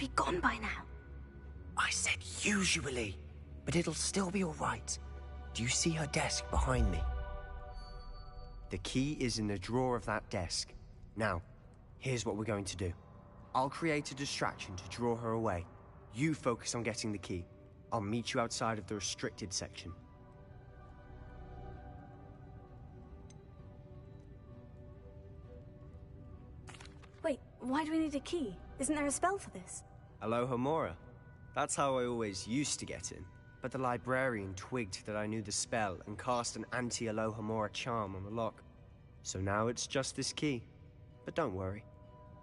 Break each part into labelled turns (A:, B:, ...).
A: be gone by now.
B: I said usually, but it'll still be all right. Do you see her desk behind me? The key is in the drawer of that desk. Now, here's what we're going to do. I'll create a distraction to draw her away. You focus on getting the key. I'll meet you outside of the restricted section.
A: Wait, why do we need a key? Isn't there a spell for this?
B: Alohomora. That's how I always used to get in. But the librarian twigged that I knew the spell and cast an anti-Alohomora charm on the lock. So now it's just this key. But don't worry.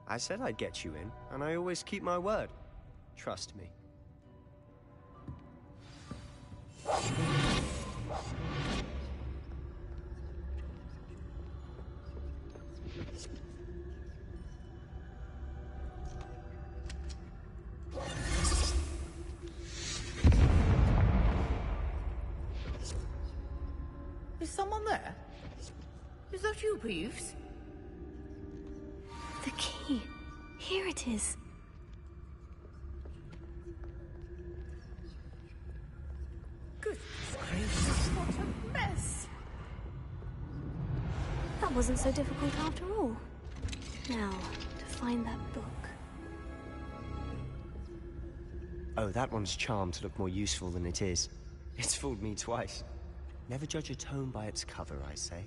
B: I said I'd get you in, and I always keep my word. Trust me.
C: Is someone there? Is that you, Peeves?
A: The key. Here it is.
C: Goodness gracious, what a mess!
A: That wasn't so difficult after all. Now, to find that book.
B: Oh, that one's charmed to look more useful than it is. It's fooled me twice. Never judge a tome by its cover, I say.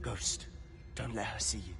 B: Ghost, don't let her see you.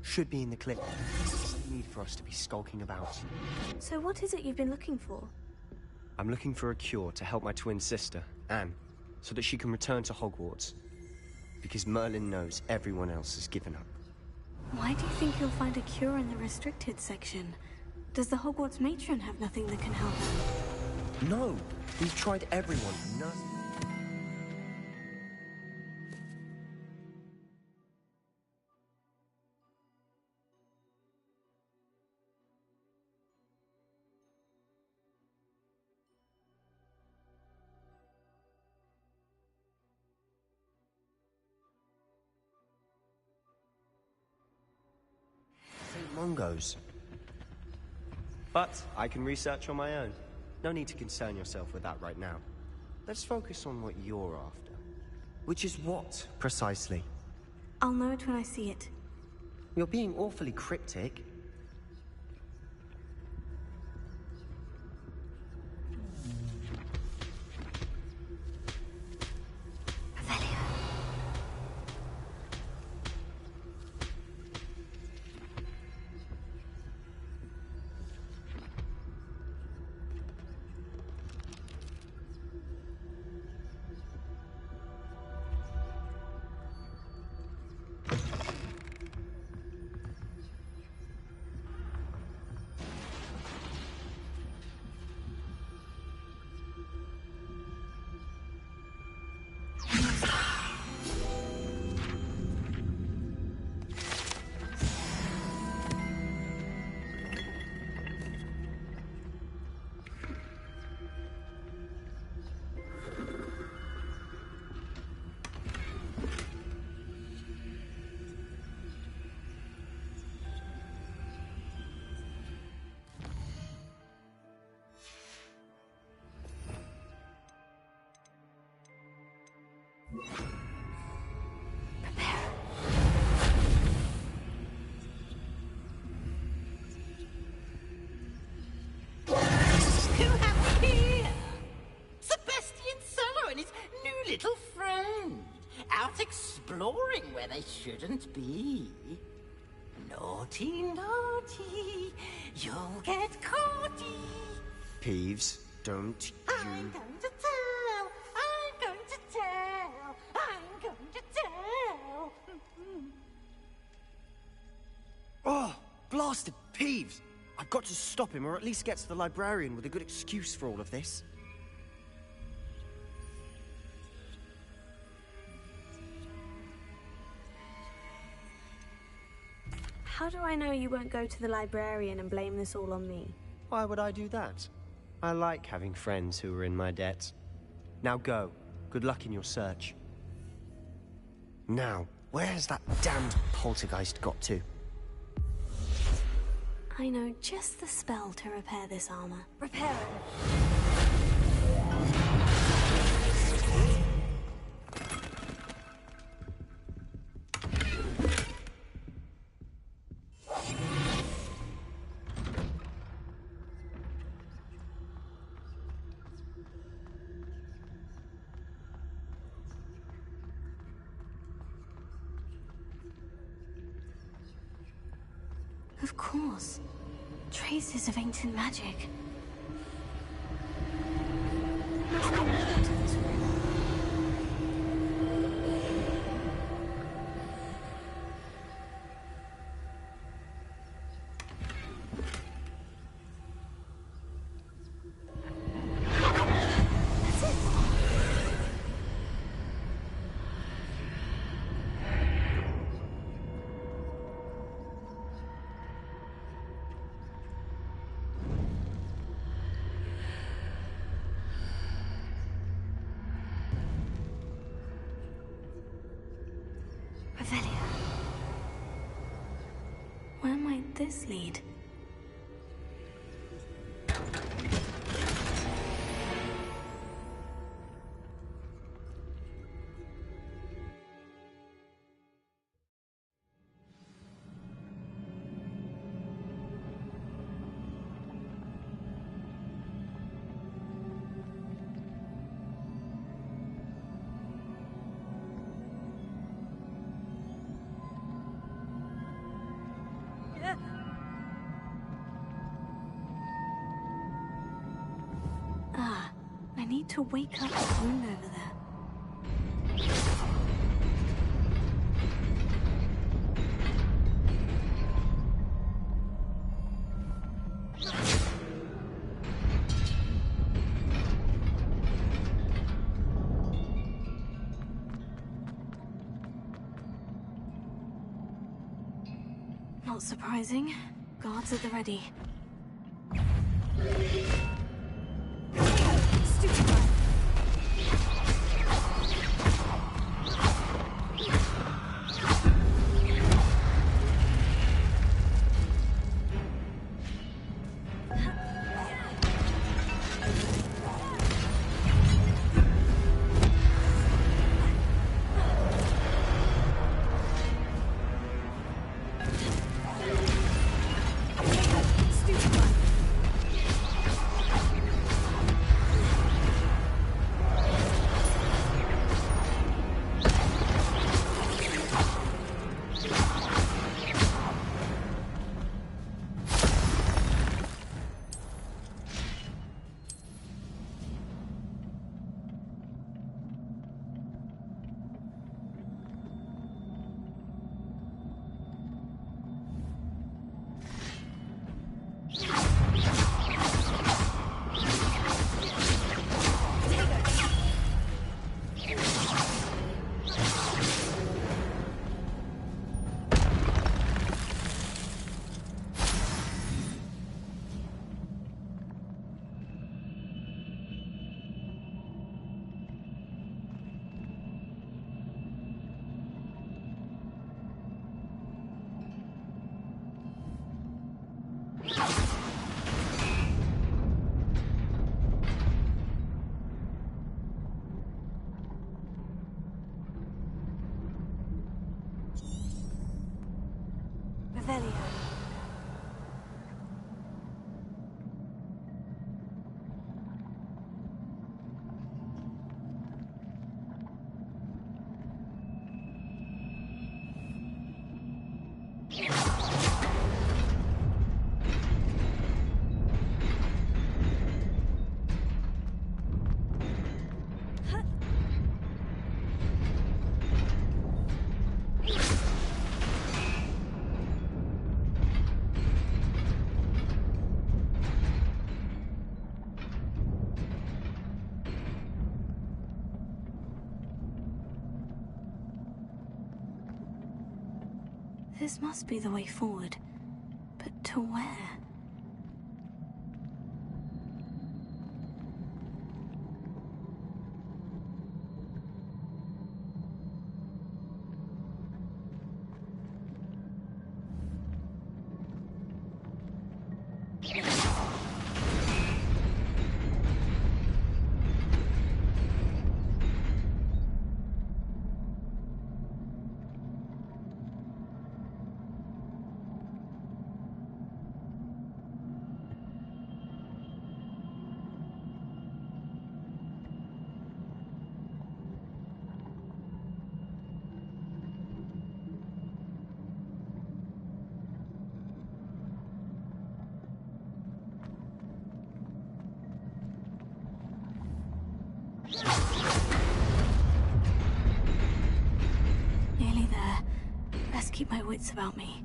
B: Should be in the clip. There's no need for us to be skulking about.
A: So what is it you've been looking for?
B: I'm looking for a cure to help my twin sister, Anne, so that she can return to Hogwarts. Because Merlin knows everyone else has given up.
A: Why do you think you'll find a cure in the restricted section? Does the Hogwarts matron have nothing that can help her?
B: No! We've tried everyone. None. Mungo's. But I can research on my own. No need to concern yourself with that right now. Let's focus on what you're after. Which is what, precisely?
A: I'll know it when I see it.
B: You're being awfully cryptic.
C: Little friend, out exploring where they shouldn't be. Naughty, naughty.
D: You'll get caughty.
B: Peeves, don't
D: I'm
B: you...
D: going to tell. I'm going to tell. I'm going to tell.
B: Oh, blasted Peeves! I've got to stop him, or at least get to the librarian with a good excuse for all of this.
A: How do I know you won't go to the librarian and blame this all on me?
B: Why would I do that? I like having friends who are in my debt. Now go. Good luck in your search. Now, where has that damned poltergeist got to?
A: I know just the spell to repair this armor.
D: Repair it.
A: Of course. Traces of ancient magic. Where might this lead? I need to wake up the wound over there. Not surprising. Guards at the ready. This must be the way forward. But to where? Nearly there. Best keep my wits about me.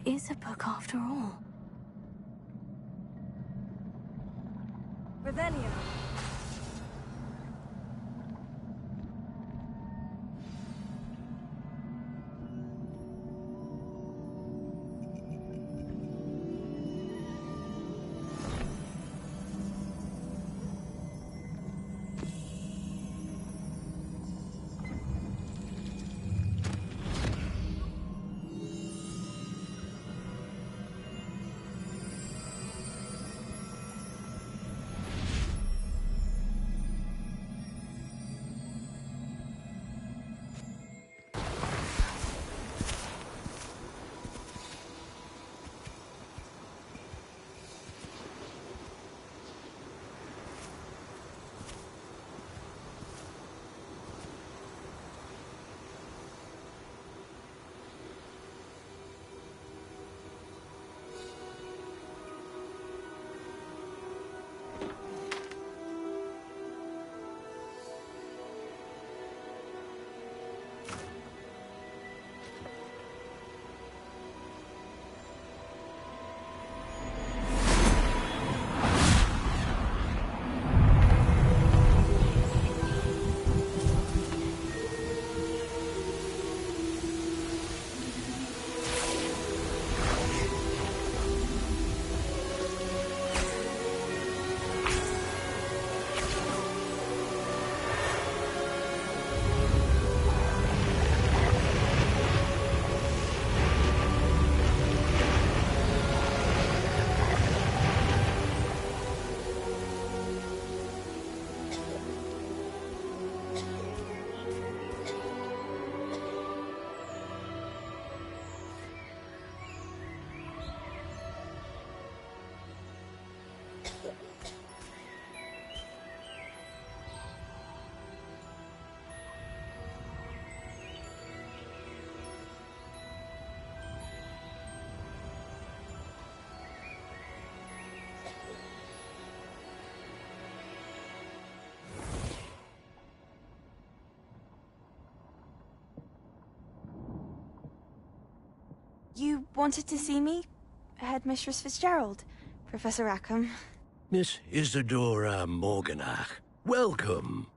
A: Is a book after all. Revelio.
E: You wanted to see me? Headmistress Fitzgerald, Professor Rackham.
F: Miss Isadora Morganach, welcome.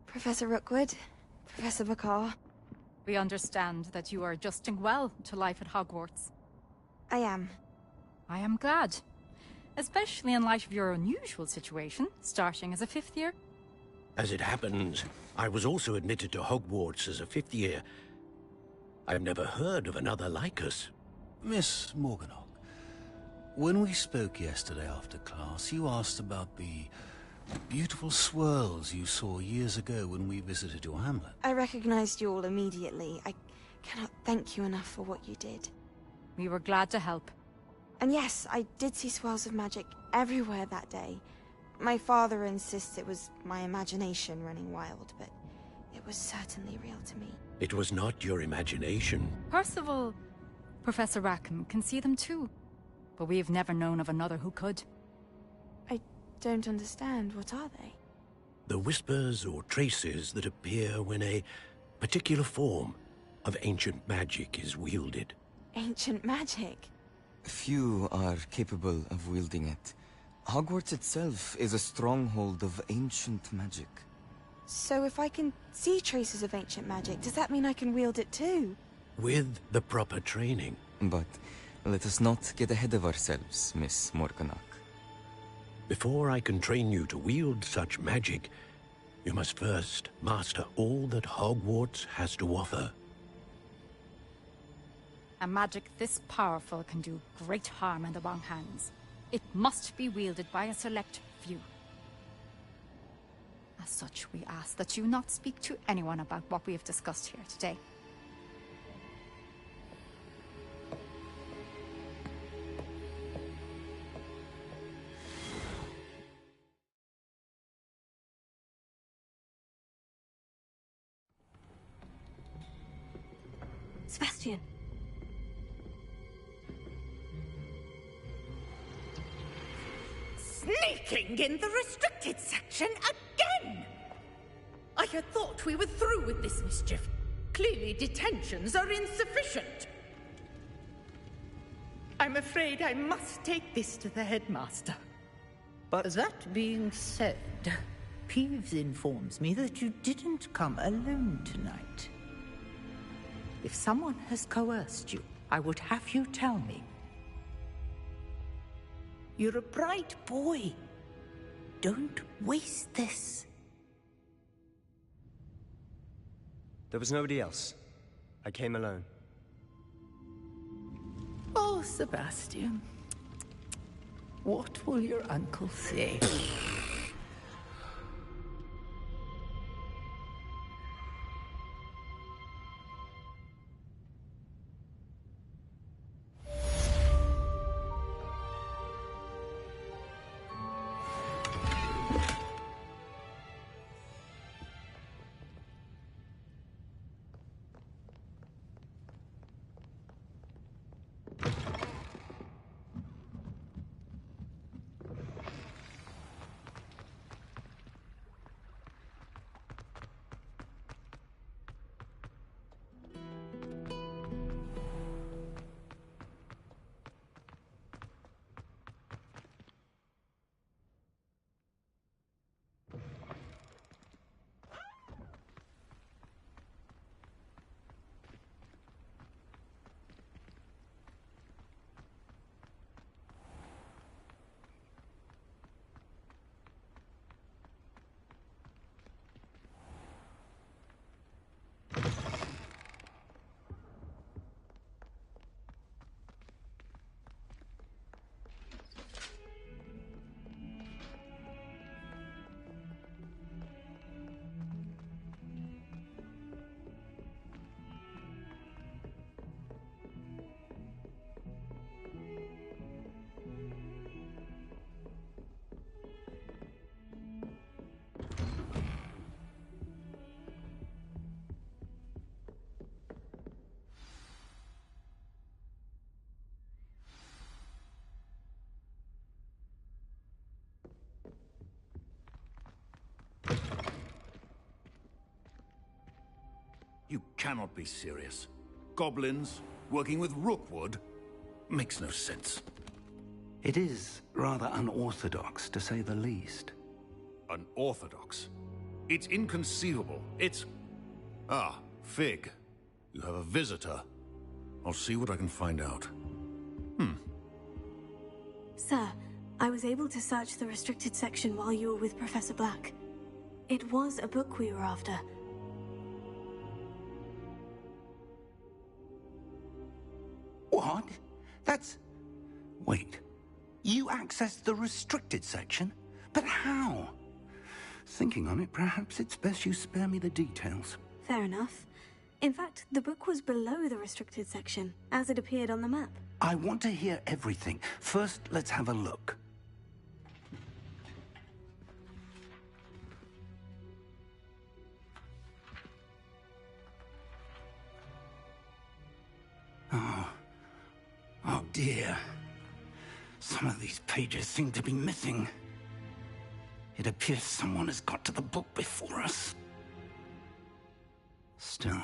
E: Professor Rookwood, Professor McCaw.
G: We understand that you are adjusting well to life at Hogwarts.
E: I am.
G: I am glad. Especially in light of your unusual situation, starting as a 5th year.
F: As it happens, I was also admitted to Hogwarts as a 5th year. I've never heard of another like us.
H: Miss Morganach, when we spoke yesterday after class, you asked about the beautiful swirls you saw years ago when we visited your hamlet.
E: I recognized you all immediately. I cannot thank you enough for what you did.
G: We were glad to help.
E: And yes, I did see swirls of magic everywhere that day. My father insists it was my imagination running wild, but it was certainly real to me.
F: It was not your imagination.
G: Percival, Professor Rackham can see them too. But we have never known of another who could.
E: I don't understand. What are they?
F: The whispers or traces that appear when a particular form of ancient magic is wielded.
E: Ancient magic?
I: Few are capable of wielding it. Hogwarts itself is a stronghold of ancient magic.
E: So if I can see traces of ancient magic, does that mean I can wield it too?
F: With the proper training.
I: But let us not get ahead of ourselves, Miss Morganach.
F: Before I can train you to wield such magic, you must first master all that Hogwarts has to offer.
G: A magic this powerful can do great harm in the wrong hands. It must be wielded by a select few. As such, we ask that you not speak to anyone about what we have discussed here today.
A: Sebastian.
C: Sneaking in the restricted section again! I had thought we were through with this mischief. Clearly detentions are insufficient. I'm afraid I must take this to the headmaster.
J: But that being said, Peeves informs me that you didn't come alone tonight. If someone has coerced you, I would have you tell me. You're a bright boy. Don't waste this.
B: There was nobody else. I came alone.
J: Oh, Sebastian. What will your uncle say?
K: You cannot be serious. Goblins working with Rookwood makes no sense.
L: It is rather unorthodox, to say the least.
K: Unorthodox? It's inconceivable. It's... Ah, Fig. You have a visitor. I'll see what I can find out.
A: Sir, I was able to search the restricted section while you were with Professor Black. It was a book we were after.
L: What? That's... Wait. You accessed the restricted section? But how? Thinking on it, perhaps it's best you spare me the details.
A: Fair enough. In fact, the book was below the restricted section, as it appeared on the map.
L: I want to hear everything. First, let's have a look. Oh dear. Some of these pages seem to be missing. It appears someone has got to the book before us. Still,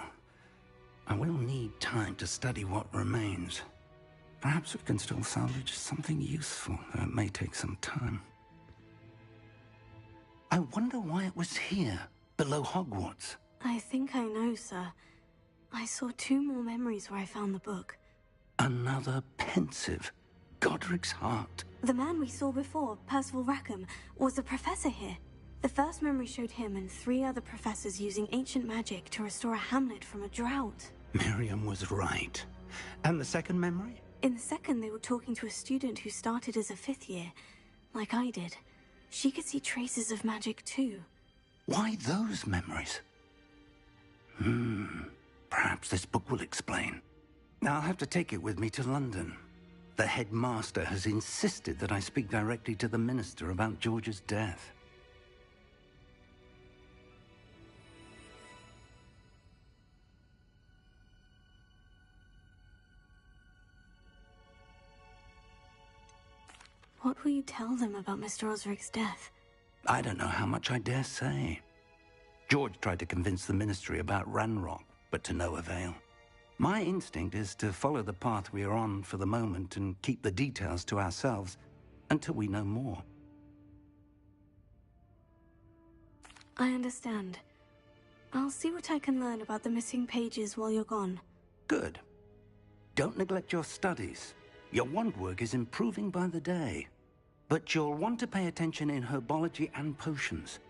L: I will need time to study what remains. Perhaps we can still salvage something useful, though it may take some time. I wonder why it was here, below Hogwarts.
A: I think I know, sir. I saw 2 more memories where I found the book.
L: Another pensive. Godric's heart.
A: The man we saw before, Percival Rackham, was a professor here. The first memory showed him and 3 other professors using ancient magic to restore a hamlet from a drought.
L: Miriam was right. And the second memory?
A: In the second, they were talking to a student who started as a 5th year, like I did. She could see traces of magic too.
L: Why those memories? Perhaps this book will explain. Now I'll have to take it with me to London. The headmaster has insisted that I speak directly to the minister about George's death.
A: What will you tell them about Mr. Osric's death?
L: I don't know how much I dare say. George tried to convince the ministry about Ranrock, but to no avail. My instinct is to follow the path we are on for the moment and keep the details to ourselves until we know more.
A: I understand. I'll see what I can learn about the missing pages while you're gone.
L: Good. Don't neglect your studies. Your wand work is improving by the day. But you'll want to pay attention in herbology and potions.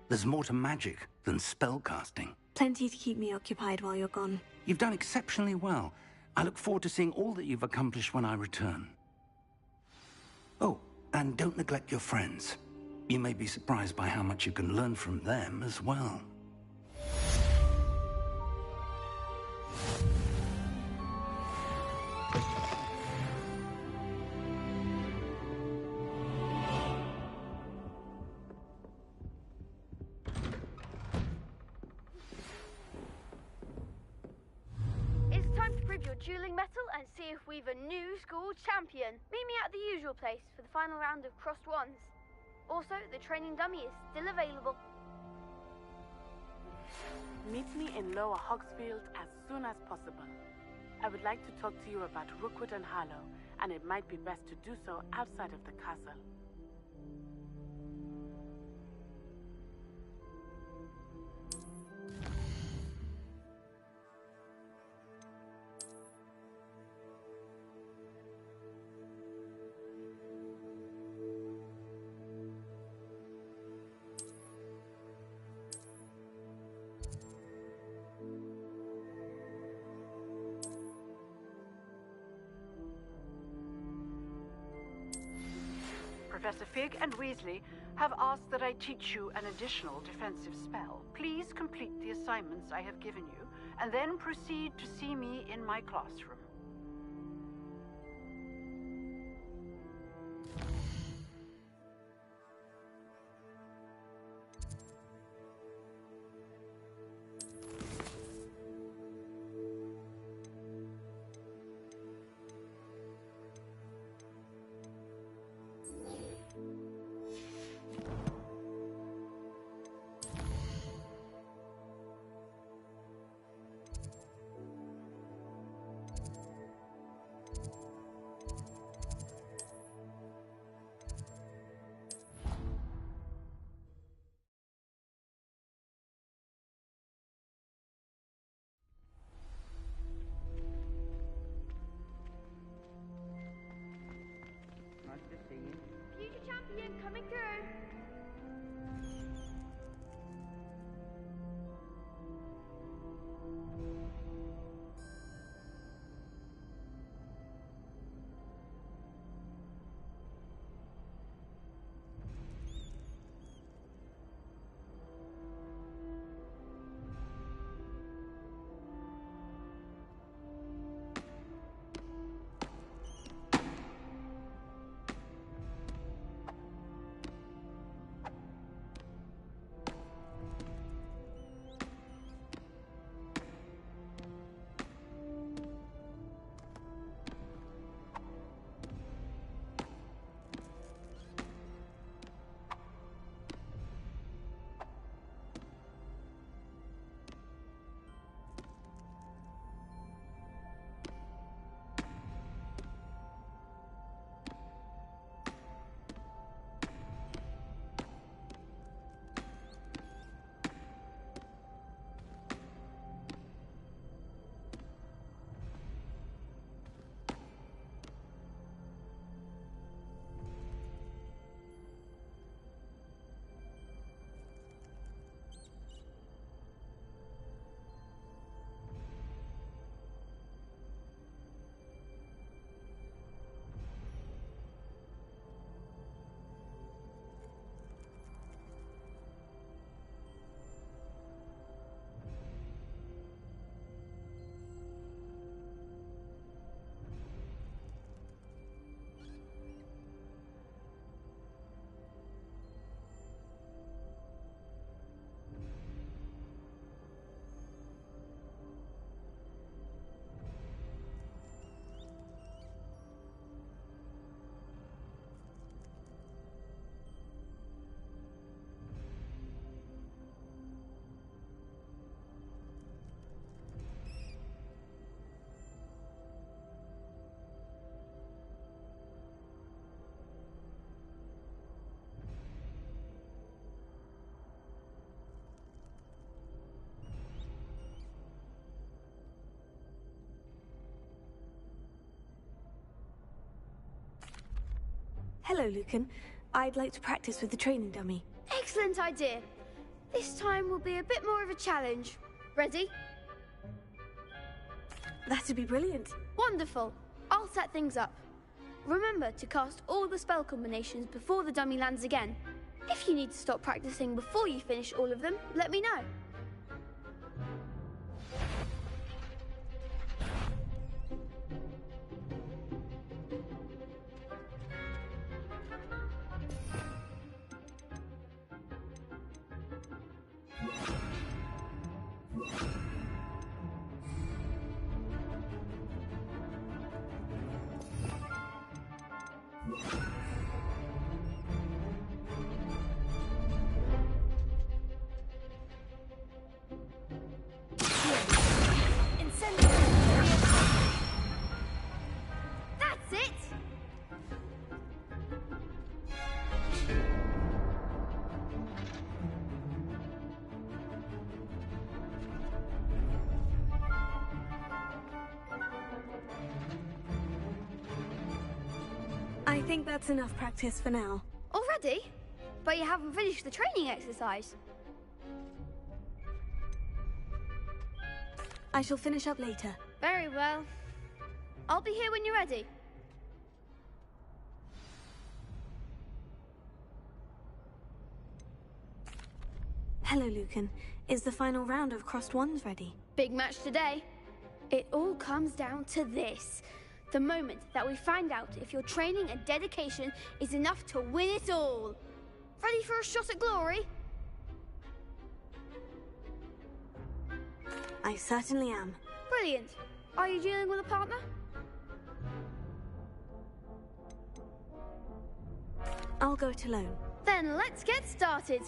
L: There's more to magic than spellcasting.
A: Plenty to keep me occupied while you're gone.
L: You've done exceptionally well. I look forward to seeing all that you've accomplished when I return. Oh, and don't neglect your friends. You may be surprised by how much you can learn from them as well.
M: Dueling metal and see if we've a new school champion. Meet me at the usual place for the final round of crossed wands. Also, the training dummy is still available.
N: Meet me in Lower Hogsfield as soon as possible. I would like to talk to you about Rookwood and Harlow, and it might be best to do so outside of the castle.
O: Professor Fig and Weasley have asked that I teach you an additional defensive spell. Please complete the assignments I have given you, and then proceed to see me in my classroom.
M: champion coming through.
A: Hello, Lucan. I'd like to practice with the training dummy.
M: Excellent idea. This time will be a bit more of a challenge. Ready?
A: That'd be brilliant.
M: Wonderful. I'll set things up. Remember to cast all the spell combinations before the dummy lands again. If you need to stop practicing before you finish all of them, let me know. That's it!
A: I think that's enough practice for now.
M: Already? But you haven't finished the training exercise.
A: I shall finish up later.
M: Very well. I'll be here when you're ready.
A: Hello, Lucan. Is the final round of Crossed Wands ready?
M: Big match today. It all comes down to this. The moment that we find out if your training and dedication is enough to win it all. Ready for a shot at glory?
A: I certainly am.
M: Brilliant. Are you dealing with a partner?
A: I'll go it alone.
M: Then let's get started.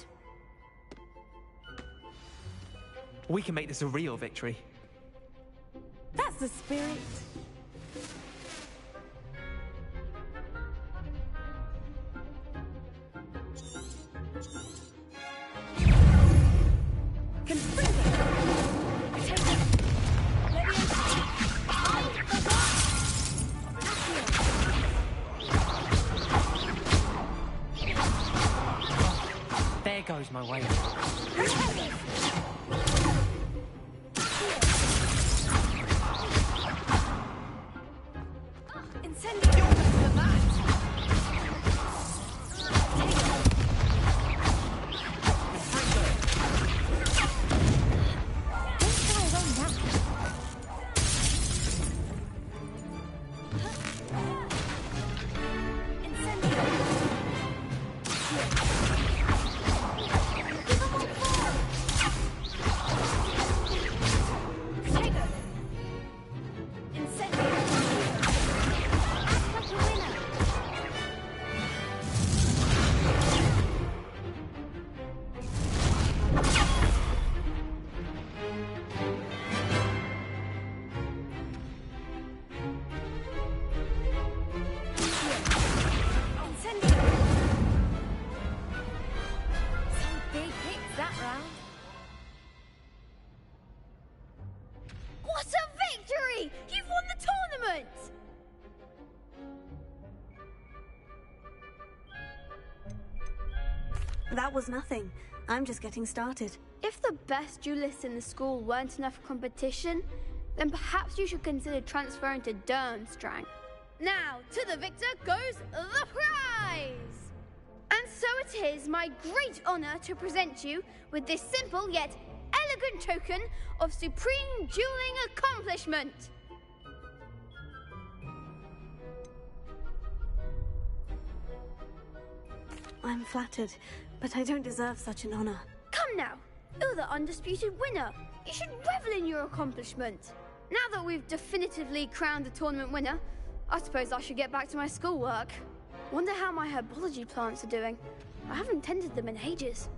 P: We can make this a real victory.
A: That's the spirit.
M: Confringo!
P: There goes my way.
M: What a victory! You've won the tournament!
A: That was nothing. I'm just getting started.
M: If the best duelists in the school weren't enough for competition, then perhaps you should consider transferring to Durmstrang. Now, to the victor goes the prize! And so it is my great honor to present you with this simple yet elegant token of supreme dueling accomplishment.
A: I'm flattered, but I don't deserve such an honor.
M: Come now, you're the undisputed winner. You should revel in your accomplishment. Now that we've definitively crowned the tournament winner, I suppose I should get back to my schoolwork. Wonder how my herbology plants are doing. I haven't tended them in ages.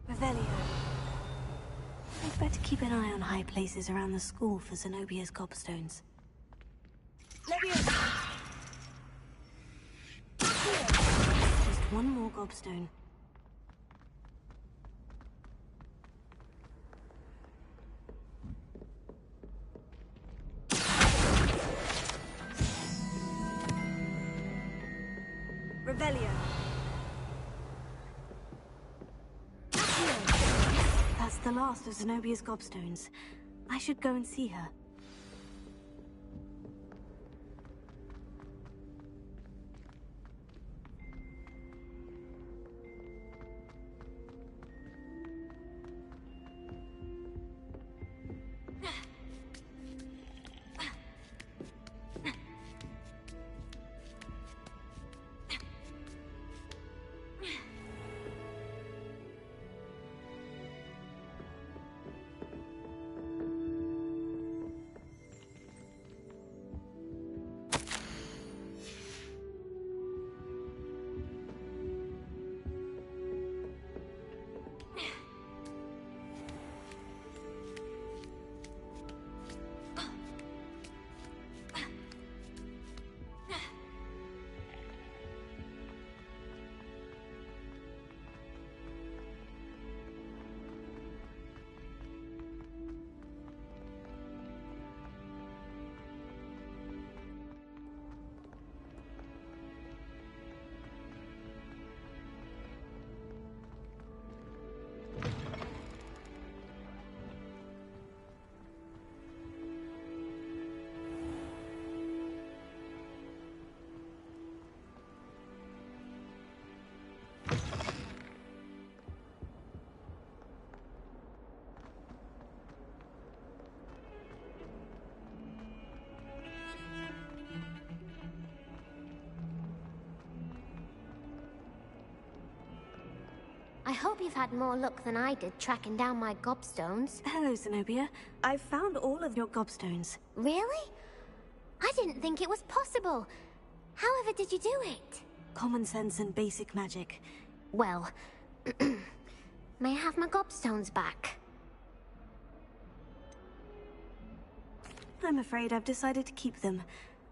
A: Revelio. I'd better keep an eye on high places around the school for Zenobia's gobstones. Just one more gobstone. Revelio. That's the last of Zenobia's gobstones. I should go and see her.
Q: I hope you've had more luck than I did tracking down my gobstones.
A: Hello, Zenobia. I've found all of your gobstones.
Q: Really? I didn't think it was possible. However did you do it?
A: Common sense and basic magic.
Q: Well, may I have my gobstones back?
A: I'm afraid I've decided to keep them.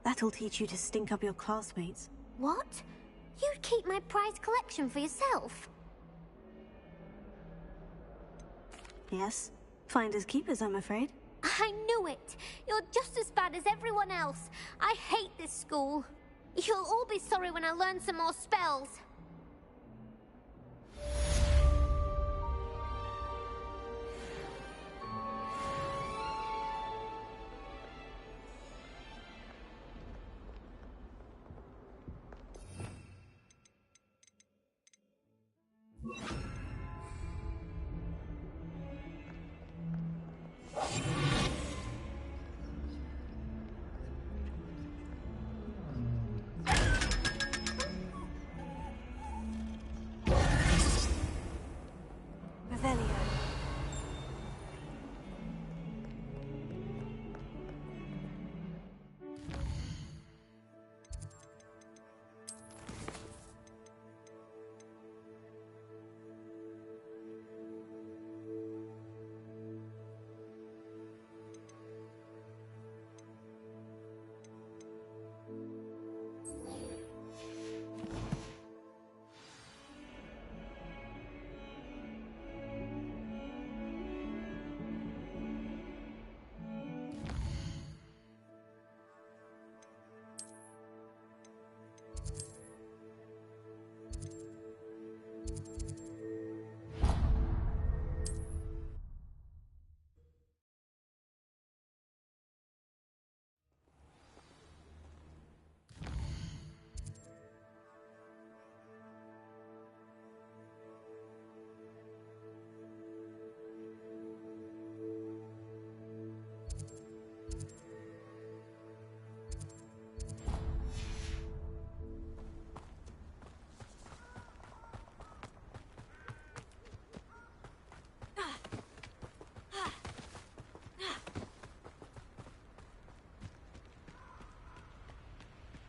A: That'll teach you to stink up your classmates.
Q: What? You'd keep my prized collection for yourself?
A: Yes. Finders keepers, I'm afraid.
Q: I knew it! You're just as bad as everyone else. I hate this school. You'll all be sorry when I learn some more spells.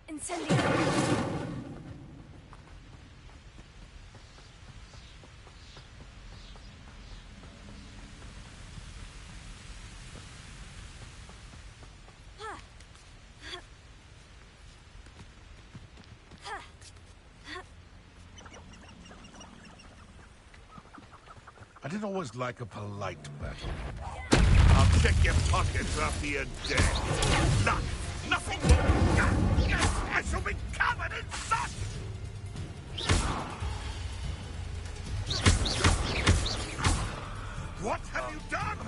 A: Incendio!
K: I did always like a polite battle. I'll check your pockets after you're dead. None! Nothing more! I shall be covered in soot! What have you done?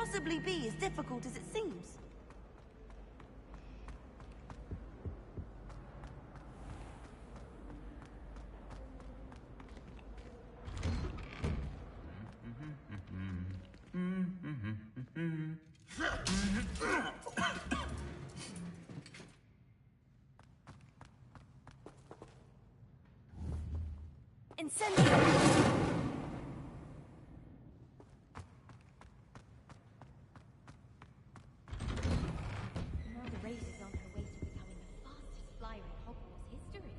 R: possibly be as difficult as it seems. Incendio!
Q: Now the race is on her way to becoming the fastest flyer in Hogwarts history.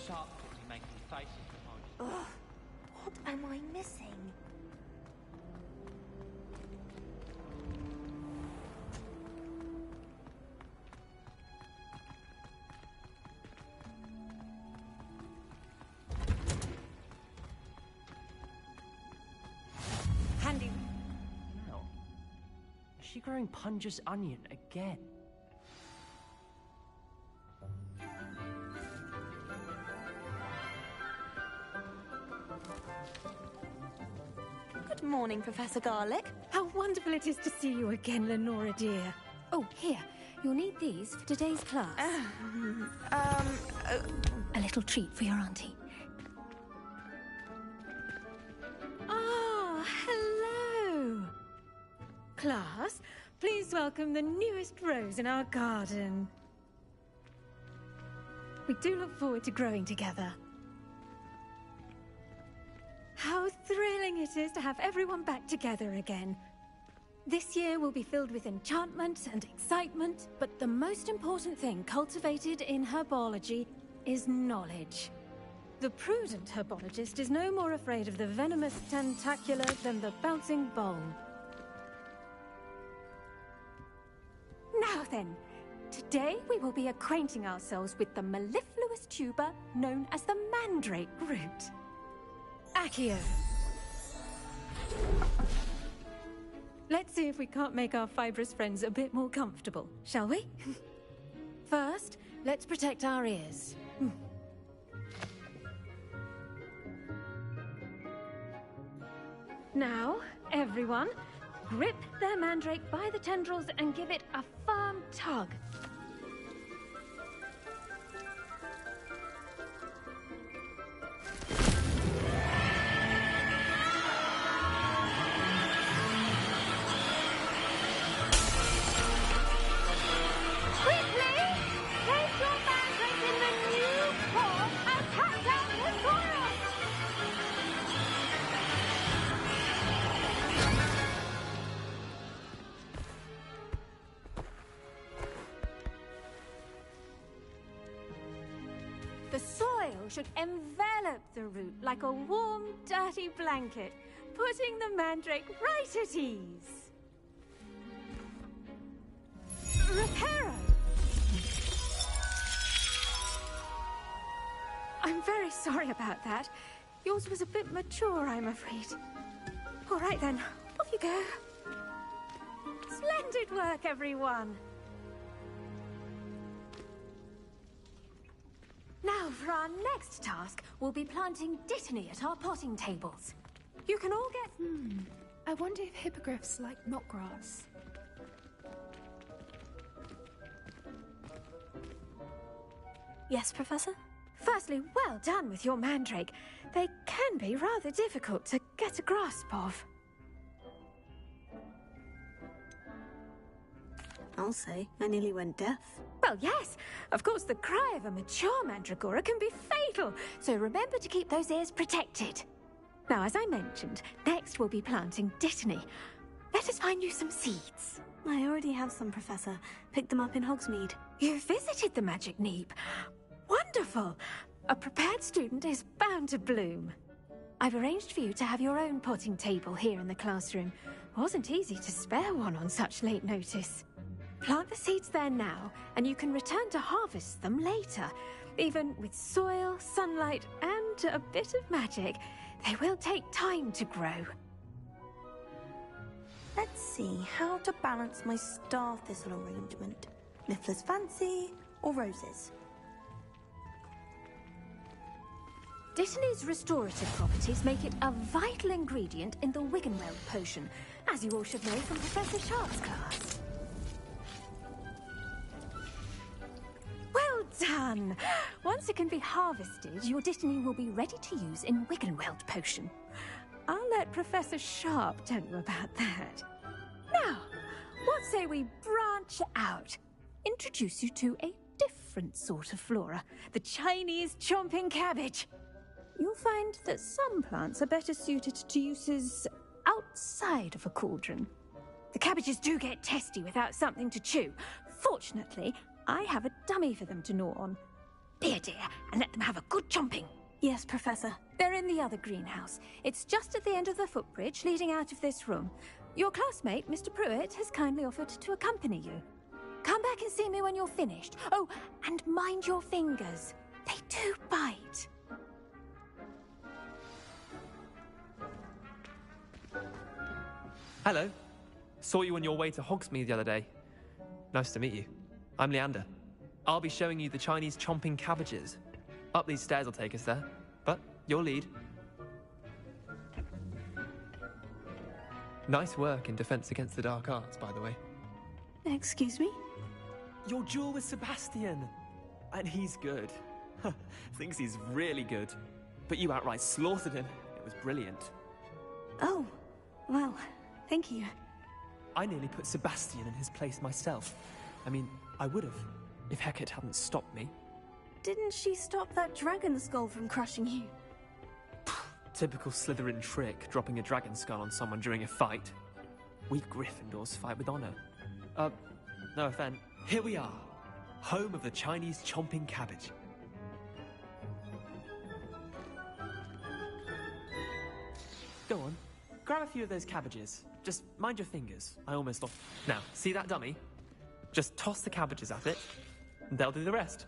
S: Sharp that you make these faces behind you.
R: Ugh, what am I missing?
P: Handy. Now, is she growing Punja's onion again?
R: Good morning, Professor Garlick.
T: How wonderful it is to see you again, Lenora dear. Oh, here. You'll need these for today's class. A little treat for your auntie. Ah, hello. Class, please welcome the newest rose in our garden. We do look forward to growing together. How thrilling it is to have everyone back together again. This year will be filled with enchantment and excitement, but the most important thing cultivated in herbology is knowledge. The prudent herbologist is no more afraid of the venomous tentacular than the bouncing bowl. Now then, today we will be acquainting ourselves with the mellifluous tuber known as the mandrake root. Accio. Let's see if we can't make our fibrous friends a bit more comfortable, shall we? First, let's protect our ears. Now, everyone, grip their mandrake by the tendrils and give it a firm tug. The soil should envelop the root like a warm, dirty blanket, putting the mandrake right at ease. Reparo! I'm very sorry about that. Yours was a bit mature, I'm afraid. All right then, off you go. Splendid work, everyone. Now, for our next task, we'll be planting dittany at our potting tables. You can all get...
U: I wonder if hippogriffs like knotgrass.
A: Yes, Professor?
T: Firstly, well done with your mandrake. They can be rather difficult to get a grasp of.
A: I'll say, I nearly went deaf.
T: Well, yes. Of course, the cry of a mature mandragora can be fatal, so remember to keep those ears protected. Now, as I mentioned, next we'll be planting dittany. Let us find you some seeds.
A: I already have some, Professor. Picked them up in Hogsmeade.
T: You visited the Magic Neep. Wonderful! A prepared student is bound to bloom. I've arranged for you to have your own potting table here in the classroom. Wasn't easy to spare one on such late notice. Plant the seeds there now, and you can return to harvest them later. Even with soil, sunlight, and a bit of magic, they will take time to grow.
R: Let's see how to balance my star thistle arrangement. Niffler's fancy or roses?
T: Dittany's restorative properties make it a vital ingredient in the Wiggenweld potion, as you all should know from Professor Sharp's class. Well done! Once it can be harvested, your dittany will be ready to use in Wiggenweld potion. I'll let Professor Sharp tell you about that. Now, what say we branch out? Introduce you to a different sort of flora, the Chinese chomping cabbage. You'll find that some plants are better suited to uses outside of a cauldron. The cabbages do get testy without something to chew. Fortunately, I have a dummy for them to gnaw on. Be a dear and let them have a good chomping.
A: Yes, Professor.
T: They're in the other greenhouse. It's just at the end of the footbridge leading out of this room. Your classmate, Mr. Pruitt, has kindly offered to accompany you. Come back and see me when you're finished. Oh, and mind your fingers. They do bite.
D: Hello. Saw you on your way to Hogsmeade the other day. Nice to meet you. I'm Leander. I'll be showing you the Chinese chomping cabbages. Up these stairs will take us there, but your lead. Nice work in Defense Against the Dark Arts, by the way.
A: Excuse me?
D: Your duel with Sebastian! And he's good. Thinks he's really good. But you outright slaughtered him. It was brilliant.
A: Oh, well, thank you.
D: I nearly put Sebastian in his place myself. I mean, I would have, if Hecate hadn't stopped me.
A: Didn't she stop that dragon skull from crushing you?
D: Typical Slytheran trick, dropping a dragon skull on someone during a fight. We Gryffindors fight with honor. No offense. Here we are, home of the Chinese chomping cabbage. Go on, grab a few of those cabbages. Just mind your fingers. I almost lost. Now, see that dummy? Just toss the cabbages at it, and they'll do the rest.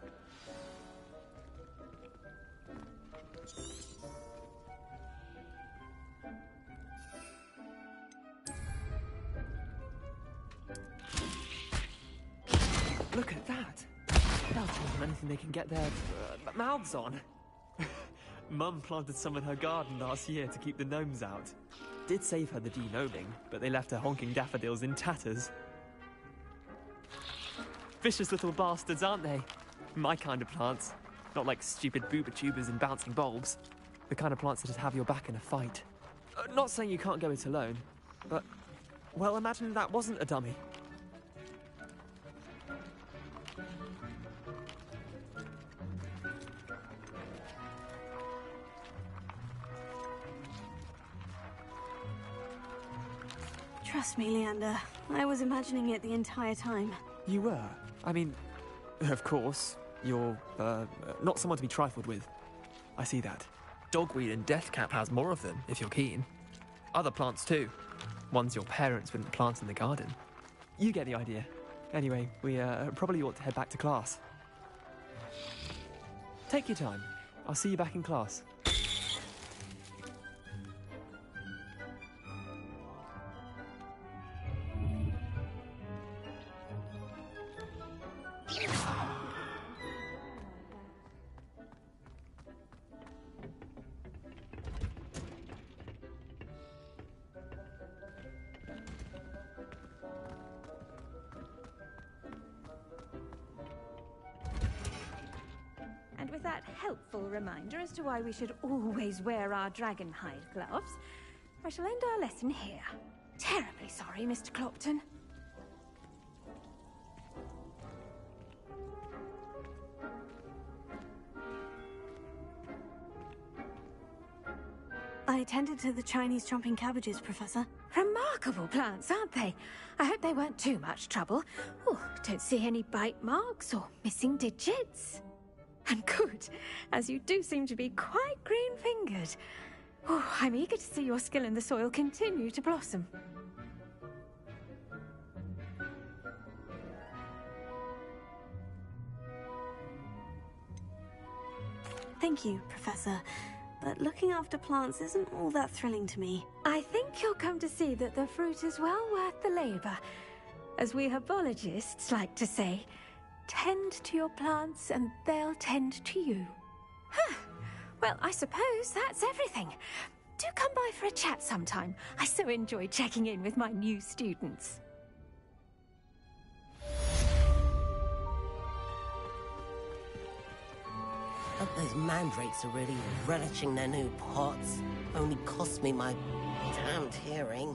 D: Look at that! They'll take on anything they can get their mouths on. Mum planted some in her garden last year to keep the gnomes out. Did save her the de-gnoming, but they left her honking daffodils in tatters. Vicious little bastards, aren't they? My kind of plants. Not like stupid booba tubers and bouncing bulbs. The kind of plants that'd have your back in a fight. Not saying you can't go it alone, but... well, imagine that wasn't a dummy.
A: Trust me, Leander. I was imagining it the entire time.
D: You were? I mean, of course, you're, not someone to be trifled with. I see that. Dogweed and Deathcap has more of them, if you're keen. Other plants too. Ones your parents wouldn't plant in the garden. You get the idea. Anyway, we, probably ought to head back to class. Take your time. I'll see you back in class.
T: with that helpful reminder as to why we should always wear our dragon hide gloves, I shall end our lesson here. Terribly sorry, Mr. Clopton.
A: I attended to the Chinese chomping cabbages, Professor.
T: Remarkable plants, aren't they? I hope they weren't too much trouble. Oh, don't see any bite marks or missing digits. And good, as you do seem to be quite green-fingered. Oh, I'm eager to see your skill in the soil continue to blossom.
A: Thank you, Professor. But looking after plants isn't all that thrilling to me.
T: I think you'll come to see that the fruit is well worth the labor. As we herbologists like to say, tend to your plants and they'll tend to you. Huh. Well, I suppose that's everything. Do come by for a chat sometime. I so enjoy checking in with my new students.
H: Hope those mandrakes are really relishing their new pots. Only cost me my damned hearing.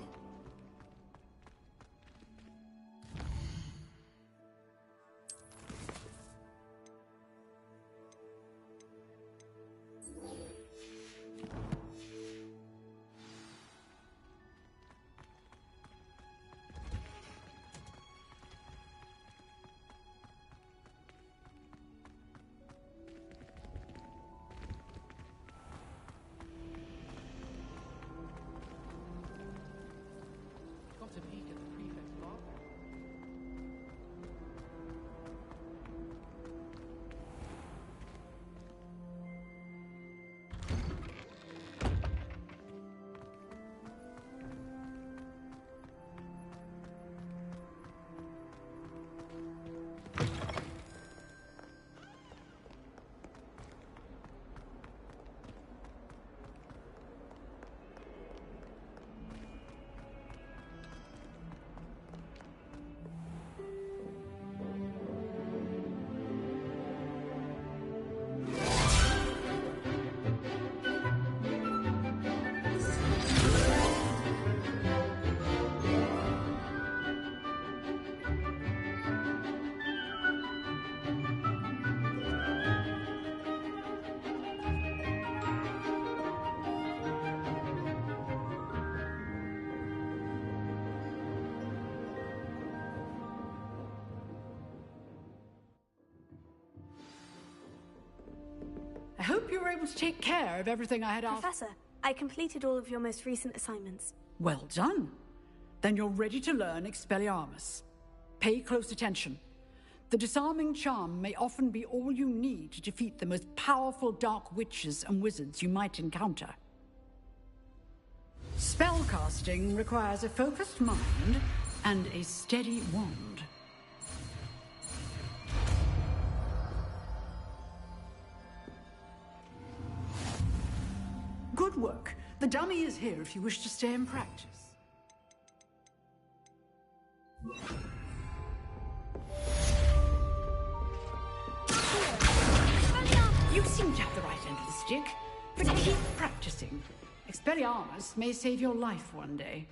P: Got a peek at the prefect's bar.
C: I hope you were able to take care of everything I had asked.
A: Professor, I completed all of your most recent assignments.
C: Well done. Then you're ready to learn Expelliarmus. Pay close attention. The disarming charm may often be all you need to defeat the most powerful dark witches and wizards you might encounter. Spellcasting requires a focused mind and a steady wand. Good work. The dummy is here if you wish to stay and practice. You seem to have the right end of the stick, but keep practicing. Expelliarmus may save your life one day.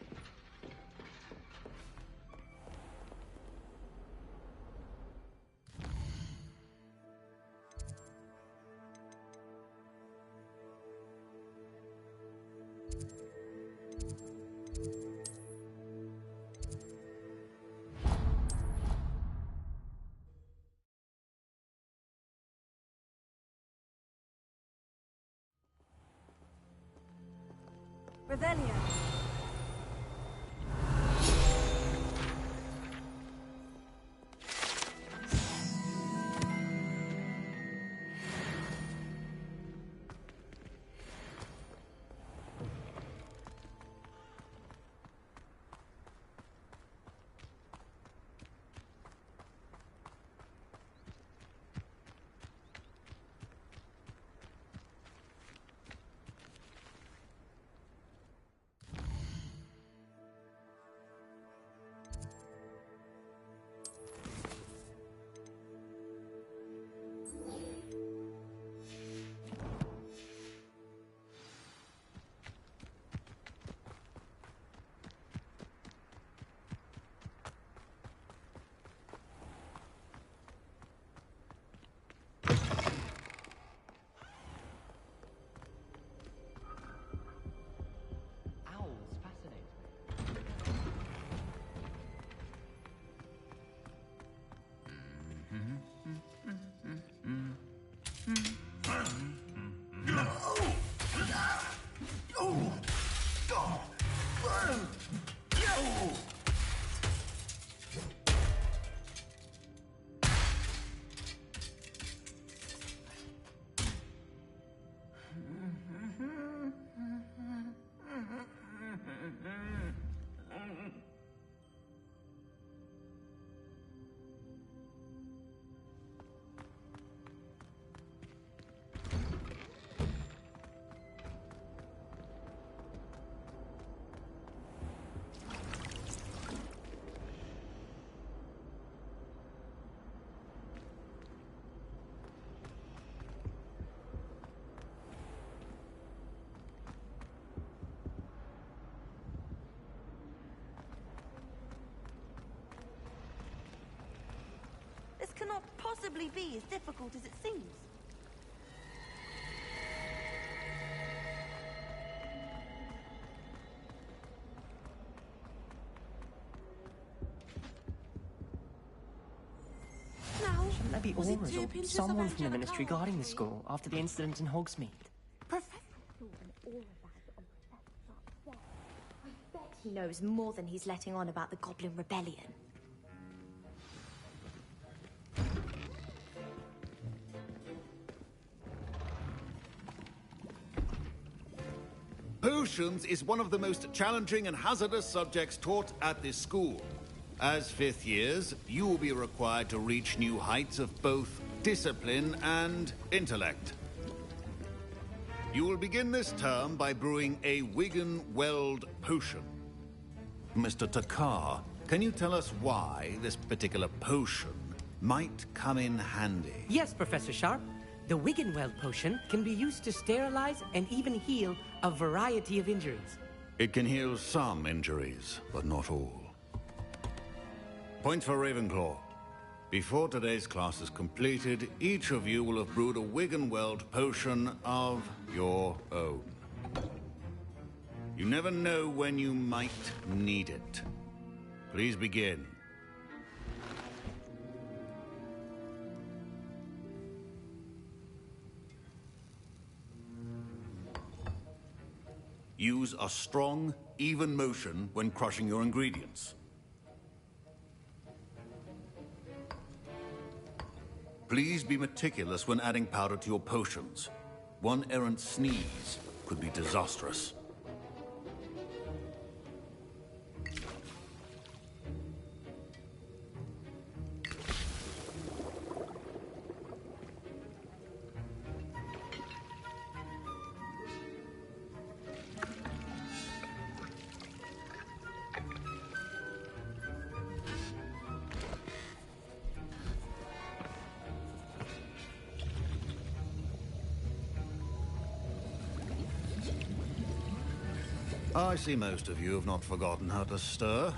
A: Revelio.
R: not possibly be as difficult as it seems.
P: Shouldn't there be auras or someone from the Ministry guarding the school after the incident in Hogsmeade?
E: He knows more than he's letting on about the Goblin Rebellion.
V: Potions is one of the most challenging and hazardous subjects taught at this school. As fifth years, you will be required to reach new heights of both discipline and intellect. You will begin this term by brewing a Wigan-Weld potion. Mr. Takar, can you tell us why this particular potion might come in handy?
W: Yes, Professor Sharp. The Wigan-Weld potion can be used to sterilize and even heal a variety of injuries.
V: It can heal some injuries, but not all. Points for Ravenclaw. Before today's class is completed, each of you will have brewed a Wigan-Weld potion of your own. You never know when you might need it. Please begin. Use a strong, even motion when crushing your ingredients. Please be meticulous when adding powder to your potions. One errant sneeze could be disastrous. I see most of you have not forgotten how to stir.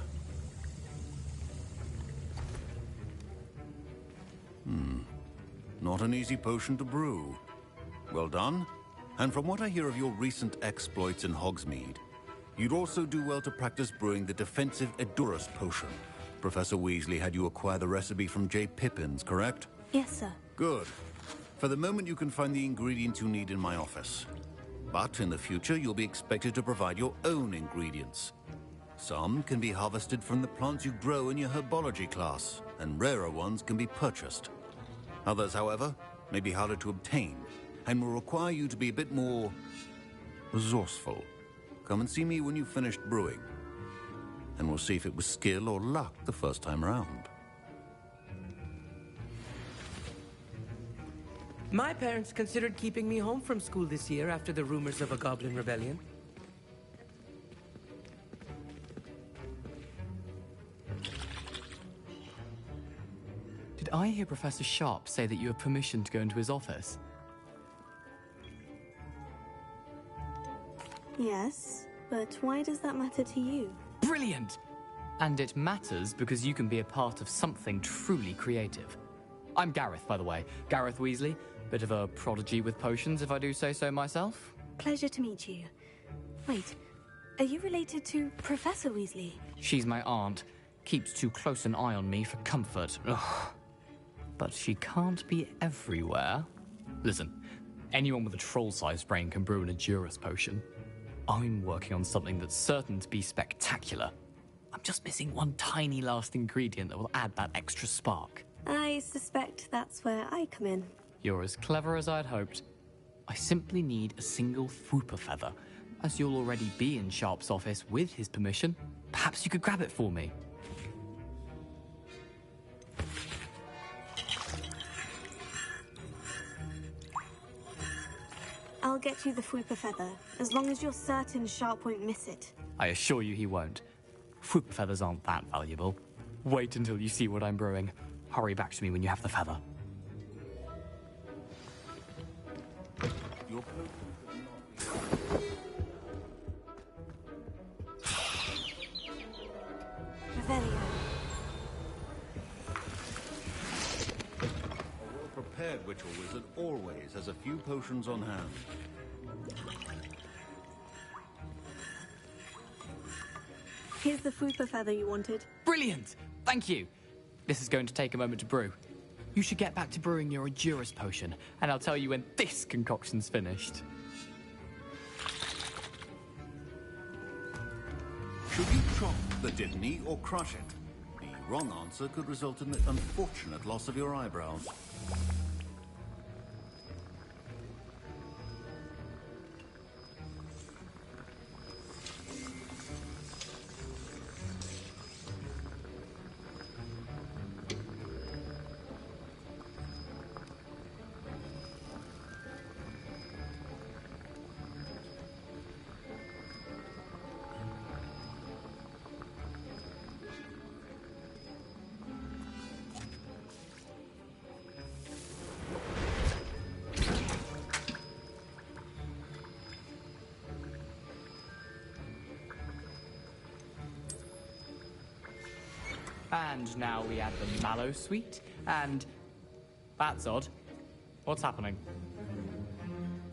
V: Not an easy potion to brew. Well done. And from what I hear of your recent exploits in Hogsmeade, you'd also do well to practice brewing the defensive Edurus potion. Professor Weasley had you acquire the recipe from J. Pippins, correct?
A: Yes, sir.
V: Good. For the moment, you can find the ingredients you need in my office. But in the future, you'll be expected to provide your own ingredients. Some can be harvested from the plants you grow in your herbology class, and rarer ones can be purchased. Others, however, may be harder to obtain, and will require you to be a bit more resourceful. Come and see me when you've finished brewing, and we'll see if it was skill or luck the first time around.
W: My parents considered keeping me home from school this year after the rumors of a Goblin Rebellion.
X: Did I hear Professor Sharp say that you have permission to go into his office?
A: Yes, but why does that matter to you?
X: Brilliant! And it matters because you can be a part of something truly creative. I'm Gareth, by the way. Gareth Weasley. Bit of a prodigy with potions, if I do say so myself.
A: Pleasure to meet you. Wait, are you related to Professor Weasley?
X: She's my aunt. Keeps too close an eye on me for comfort. Ugh. But she can't be everywhere. Listen, anyone with a troll-sized brain can brew an Edurus potion. I'm working on something that's certain to be spectacular. I'm just missing one tiny last ingredient that will add that extra spark.
A: I suspect that's where I come in.
X: You're as clever as I'd hoped. I simply need a single Fwooper feather. As you'll already be in Sharp's office with his permission, perhaps you could grab it for me.
A: I'll get you the Fwooper feather, as long as you're certain Sharp won't miss it.
X: I assure you he won't. Fwooper feathers aren't that valuable. Wait until you see what I'm brewing. Hurry back to me when you have the feather.
V: prepared witch or wizard always has a few potions on hand.
A: Here's the fupa feather you wanted.
X: Brilliant! Thank you. This is going to take a moment to brew. You should get back to brewing your Endurus potion, and I'll tell you when this concoction's finished.
V: Should you chop the Dittany or crush it? The wrong answer could result in the unfortunate loss of your eyebrows.
X: And now we add the mallow sweet, and... That's odd. What's happening?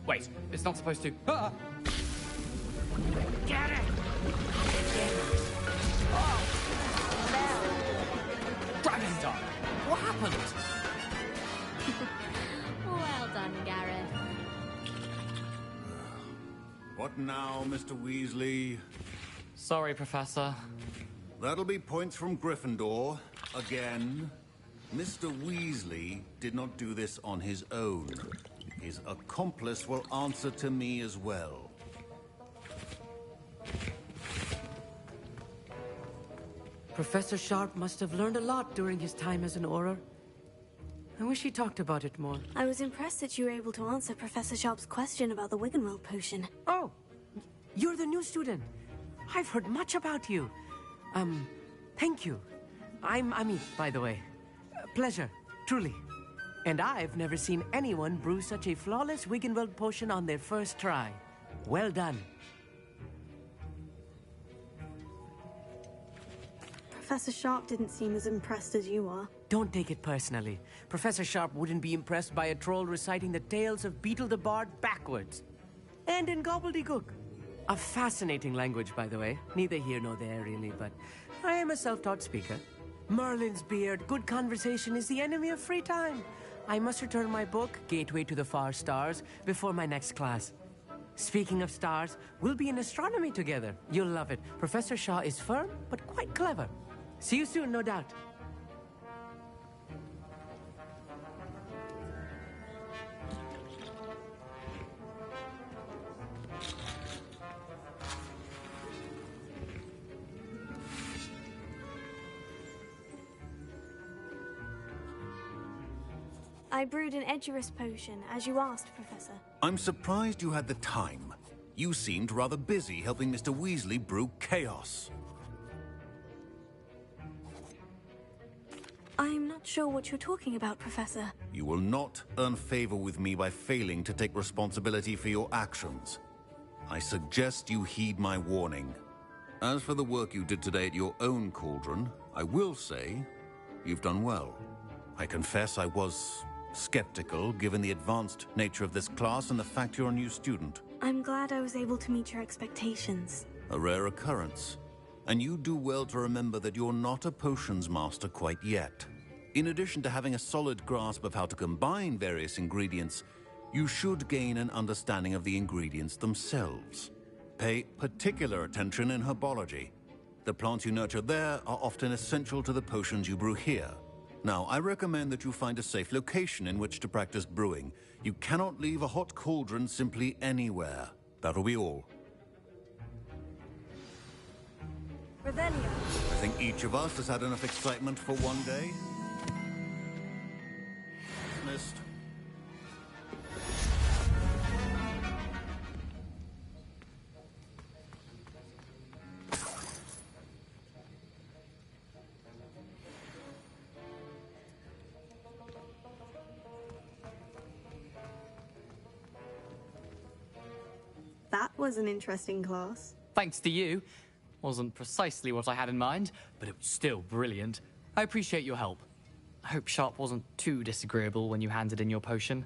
X: Wait, it's not supposed to... Ah!
W: Get it!
X: Dragon time! What happened?
Q: Well done, Gareth.
V: What now, Mr. Weasley?
X: Sorry, Professor.
V: That'll be points from Gryffindor. Again. Mr. Weasley did not do this on his own. His accomplice will answer to me as well.
W: Professor Sharp must have learned a lot during his time as an Auror. I wish he talked about it more.
A: I was impressed that you were able to answer Professor Sharp's question about the Wiggenweld potion.
W: Oh, you're the new student. I've heard much about you. Thank you. I'm Amit, by the way. Pleasure, truly. And I've never seen anyone brew such a flawless Wiggenweld potion on their first try. Well done.
A: Professor Sharp didn't seem as impressed as you are.
W: Don't take it personally. Professor Sharp wouldn't be impressed by a troll reciting the tales of Beetle the Bard backwards. And in gobbledygook. A fascinating language, by the way. Neither here nor there, really, but I am a self-taught speaker. Merlin's beard, good conversation is the enemy of free time. I must return my book, Gateway to the Far Stars, before my next class. Speaking of stars, we'll be in astronomy together. You'll love it. Professor Shaw is firm, but quite clever. See you soon, no doubt.
A: I brewed an Edurus potion, as you asked, Professor.
V: I'm surprised you had the time. You seemed rather busy helping Mr. Weasley brew chaos.
A: I'm not sure what you're talking about, Professor.
V: You will not earn favor with me by failing to take responsibility for your actions. I suggest you heed my warning. As for the work you did today at your own cauldron, I will say you've done well. I confess I was skeptical, given the advanced nature of this class and the fact you're a new student.
A: I'm glad I was able to meet your expectations.
V: A rare occurrence. And you do well to remember that you're not a potions master quite yet. In addition to having a solid grasp of how to combine various ingredients, you should gain an understanding of the ingredients themselves. Pay particular attention in herbology. The plants you nurture there are often essential to the potions you brew here. Now, I recommend that you find a safe location in which to practice brewing. You cannot leave a hot cauldron simply anywhere. That'll be all.
A: Revelio.
V: I think each of us has had enough excitement for one day. Dismissed.
A: That was an interesting class.
X: Thanks to you. Wasn't precisely what I had in mind, but it was still brilliant. I appreciate your help. I hope Sharp wasn't too disagreeable when you handed in your potion.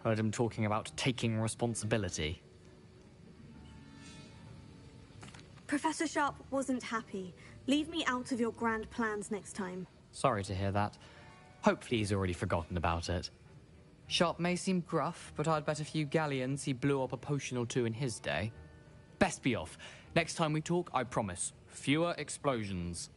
X: Heard him talking about taking responsibility.
A: Professor Sharp wasn't happy. Leave me out of your grand plans next time.
X: Sorry to hear that. Hopefully he's already forgotten about it. Sharp may seem gruff, but I'd bet a few galleons he blew up a potion or two in his day. Best be off. Next time we talk, I promise, fewer explosions.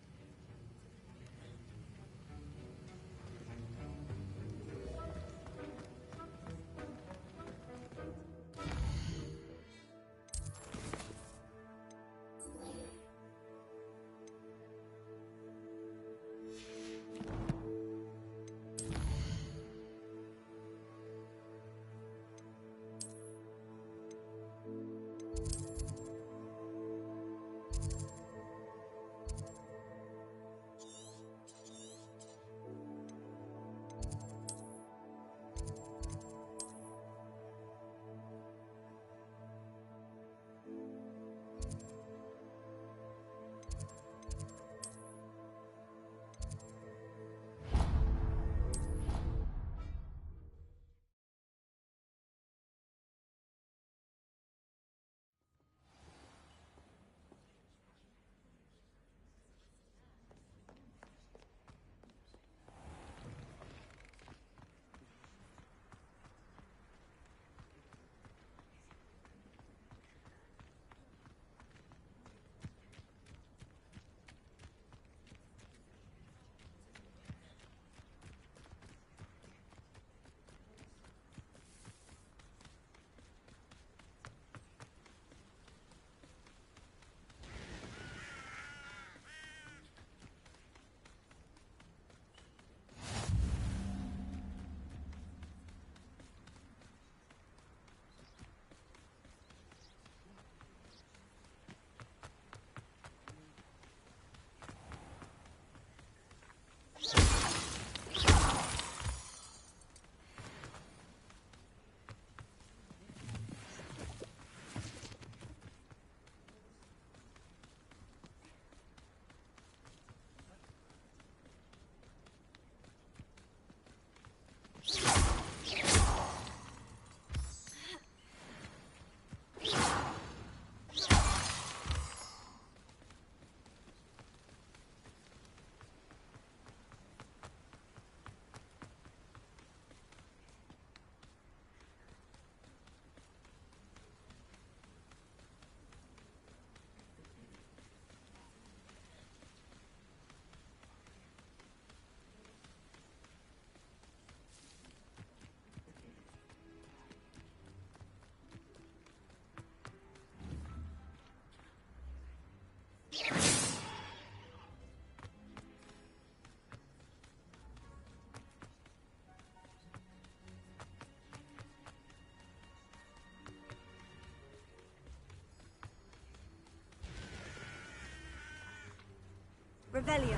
A: Revelio.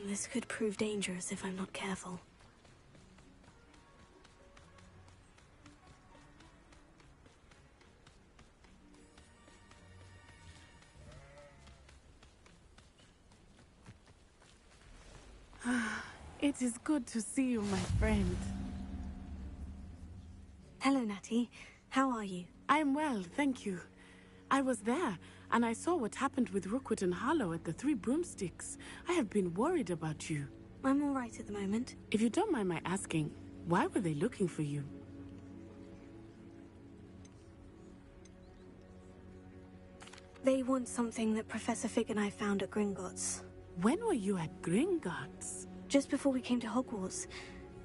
A: This could prove dangerous if I'm not careful.
N: It is good to see you, my friend.
A: Hello, Natty. How are you?
N: I'm well, thank you. I was there, and I saw what happened with Rookwood and Harlow at the Three Broomsticks. I have been worried about you.
A: I'm all right at the moment.
N: If you don't mind my asking, why were they looking for you?
A: They want something that Professor Fig and I found at Gringotts.
N: When were you at Gringotts?
A: Just before we came to Hogwarts.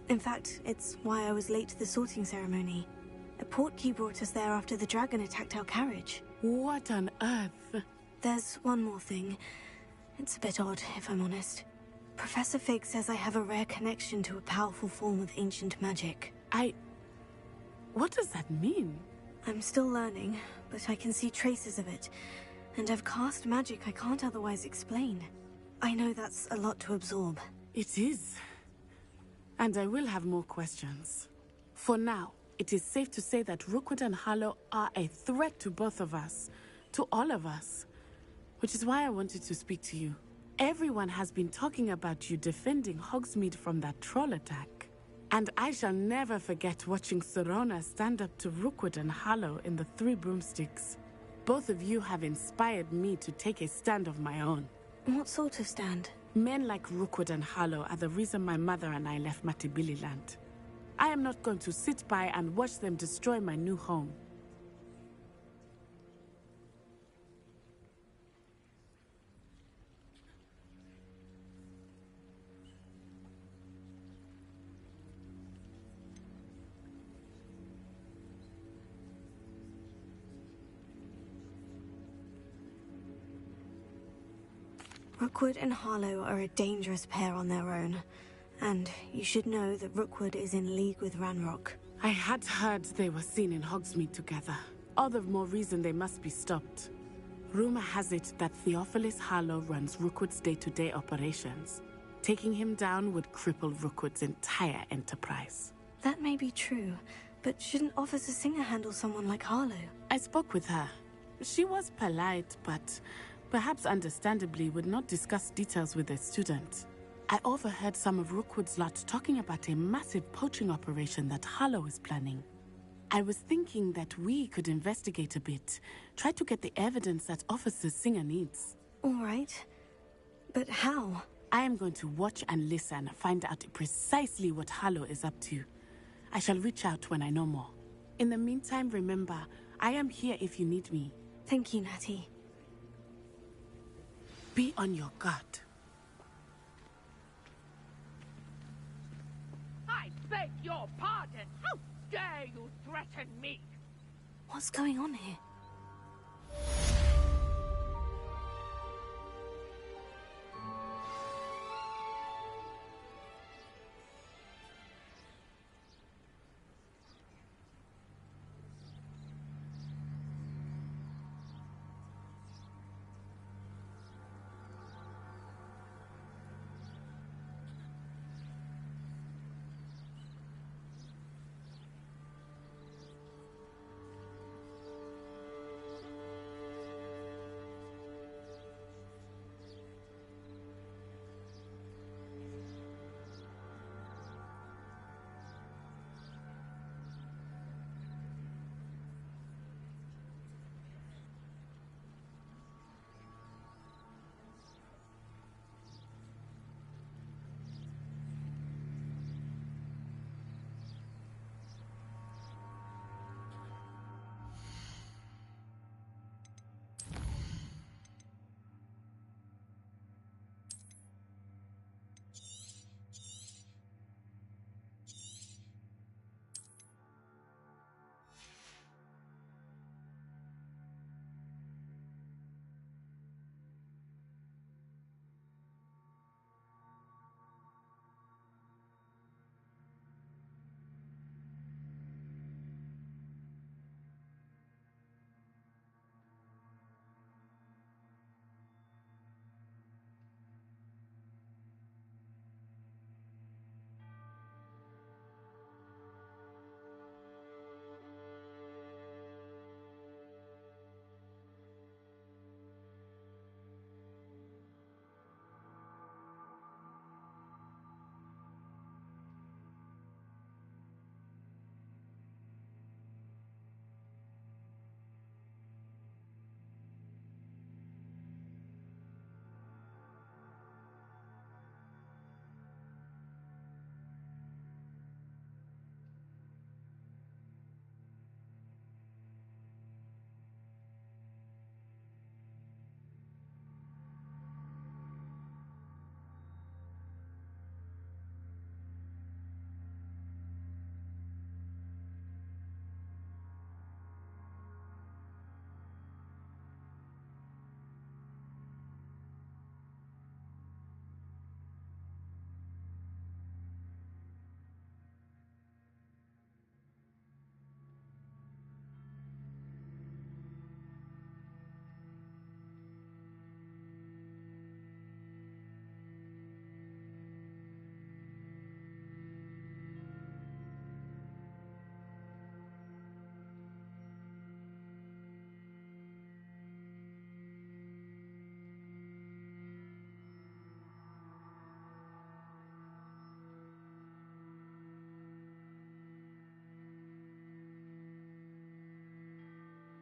A: In fact, it's why I was late to the sorting ceremony. A portkey brought us there after the dragon attacked our carriage.
N: What on earth?
A: There's one more thing. It's a bit odd, if I'm honest. Professor Fig says I have a rare connection to a powerful form of ancient magic.
N: What does that mean?
A: I'm still learning, but I can see traces of it. And I've cast magic I can't otherwise explain. I know that's a lot to absorb.
N: It is. And I will have more questions. For now, it is safe to say that Rookwood and Harlow are a threat to both of us. To all of us. which is why I wanted to speak to you. Everyone has been talking about you defending Hogsmeade from that troll attack. And I shall never forget watching Serona stand up to Rookwood and Harlow in the Three Broomsticks. Both of you have inspired me to take a stand of my own.
A: What sort of stand?
N: Men like Rookwood and Harlow are the reason my mother and I left Matibililand. I am not going to sit by and watch them destroy my new home.
A: Rookwood and Harlow are a dangerous pair on their own. And you should know that Rookwood is in league with Ranrock.
N: I had heard they were seen in Hogsmeade together. All the more reason they must be stopped. Rumor has it that Theophilus Harlow runs Rookwood's day-to-day operations. Taking him down would cripple Rookwood's entire enterprise.
A: That may be true, but shouldn't Officer Singer handle someone like Harlow?
N: I spoke with her. She was polite, but perhaps understandably would not discuss details with a student. I overheard some of Rookwood's lot talking about a massive poaching operation that Harlow is planning. I was thinking that we could investigate a bit, try to get the evidence that Officer Singer needs.
A: All right. But how?
N: I am going to watch and listen, find out precisely what Harlow is up to. I shall reach out when I know more. In the meantime, remember, I am here if you need me.
A: Thank you, Natty.
N: Be on your guard.
B: I beg your pardon. How dare you threaten me?
A: What's going on here?